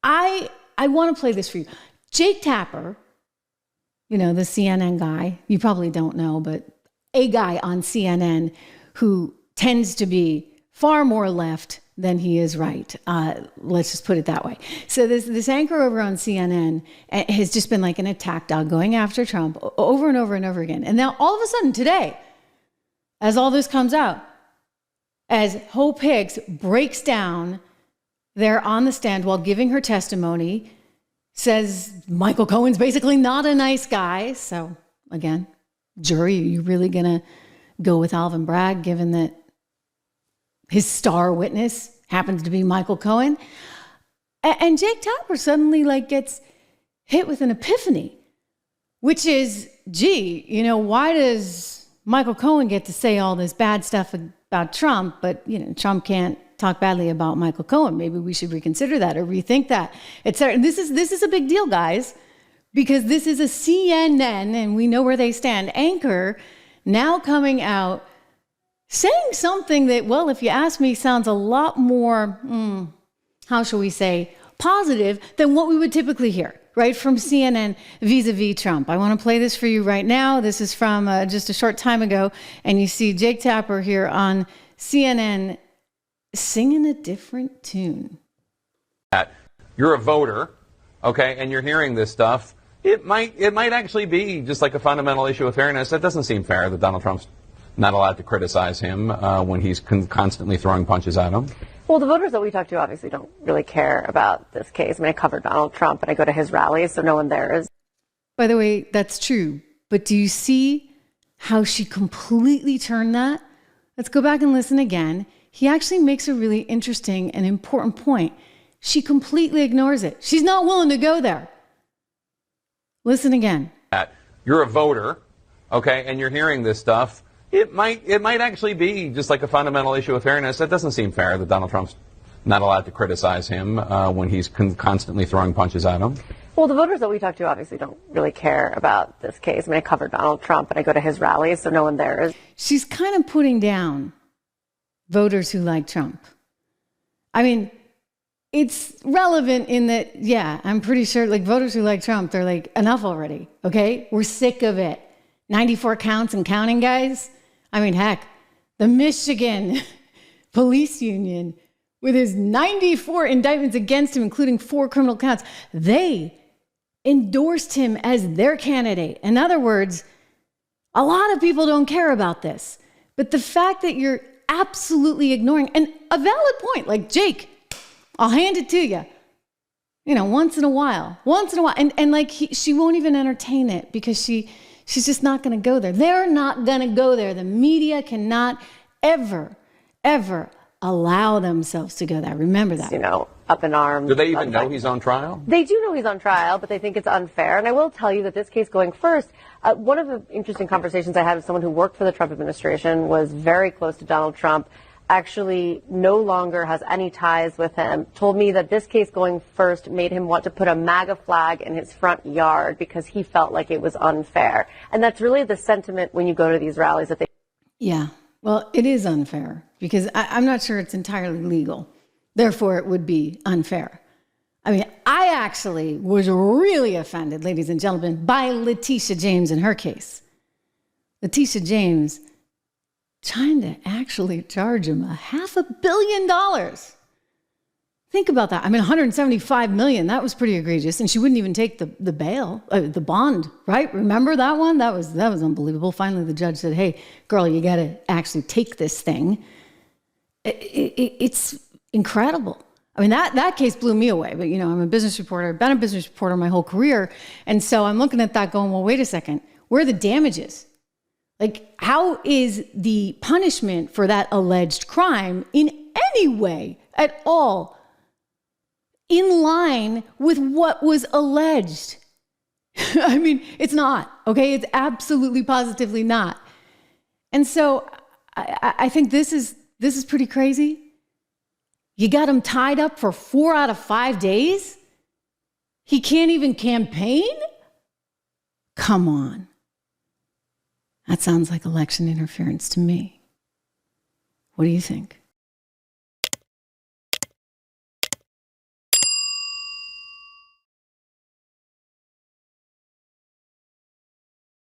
I want to play this for you. Jake Tapper, the CNN guy, you probably don't know, but a guy on CNN who tends to be far more left than he is right. Let's just put it that way. So this anchor over on CNN has just been like an attack dog going after Trump over and over and over again. And now all of a sudden today, as all this comes out, as Hope Hicks breaks down there on the stand while giving her testimony, says Michael Cohen's basically not a nice guy. So again, jury, are you really going to go with Alvin Bragg, given that his star witness happens to be Michael Cohen? And Jake Tapper suddenly gets hit with an epiphany, which is, why does Michael Cohen get to say all this bad stuff about Trump, but Trump can't talk badly about Michael Cohen? Maybe we should reconsider that or rethink that, etc. This is a big deal, guys, because this is a CNN, and we know where they stand, anchor now coming out saying something that, well, if you ask me, sounds a lot more, how shall we say, positive than what we would typically hear, right, from CNN vis-a-vis Trump. I want to play this for you right now. This is from just a short time ago, and you see Jake Tapper here on CNN singing a different tune. You're a voter, okay, and you're hearing this stuff. It might actually be just like a fundamental issue of fairness. It doesn't seem fair that Donald Trump's not allowed to criticize him when he's constantly throwing punches at him. Well, the voters that we talk to obviously don't really care about this case. I mean, I cover Donald Trump and I go to his rallies, so no one there is. By the way, that's true. But do you see how she completely turned that? Let's go back and listen again. He actually makes a really interesting and important point. She completely ignores it. She's not willing to go there. Listen again. You're a voter, okay, and you're hearing this stuff. It might actually be just like a fundamental issue of fairness. It doesn't seem fair that Donald Trump's not allowed to criticize him when he's constantly throwing punches at him. Well, the voters that we talk to obviously don't really care about this case. I mean, I cover Donald Trump and I go to his rallies, so no one there is. She's kind of putting down voters who like Trump. I mean, it's relevant in that, yeah, I'm pretty sure voters who like Trump, they're like, enough already, okay? We're sick of it. 94 counts and counting, guys. I mean, heck, the Michigan police union with his 94 indictments against him, including 4 criminal counts, they endorsed him as their candidate. In other words, a lot of people don't care about this. But the fact that you're absolutely ignoring, and a valid point, like Jake, I'll hand it to you, once in a while, and she won't even entertain it because she's just not going to go there. They're not going to go there. The media cannot ever allow themselves to go there. Remember that. Up in arms. Do they even know he's on trial? They do know he's on trial, but they think it's unfair. And I will tell you that this case going first, one of the interesting conversations I had with someone who worked for the Trump administration, was very close to Donald Trump, actually no longer has any ties with him, told me that this case going first made him want to put a MAGA flag in his front yard because he felt like it was unfair. And that's really the sentiment when you go to these rallies that they... Yeah, well, it is unfair because I'm not sure it's entirely legal. Therefore, it would be unfair. I mean, I actually was really offended, ladies and gentlemen, by Letitia James in her case. Letitia James trying to actually charge him $500 million. Think about that. I mean, $175 million, that was pretty egregious. And she wouldn't even take the bail, the bond, right? Remember that one? That was unbelievable. Finally, the judge said, hey, girl, you got to actually take this thing. It's incredible. I mean, that case blew me away. But, I'm a business reporter. I've been a business reporter my whole career. And so I'm looking at that going, well, wait a second. Where are the damages? How is the punishment for that alleged crime in any way at all in line with what was alleged? I mean, it's not, okay? It's absolutely positively not. And so I think this is pretty crazy. You got him tied up for 4 out of 5 days? He can't even campaign? Come on. That sounds like election interference to me. What do you think?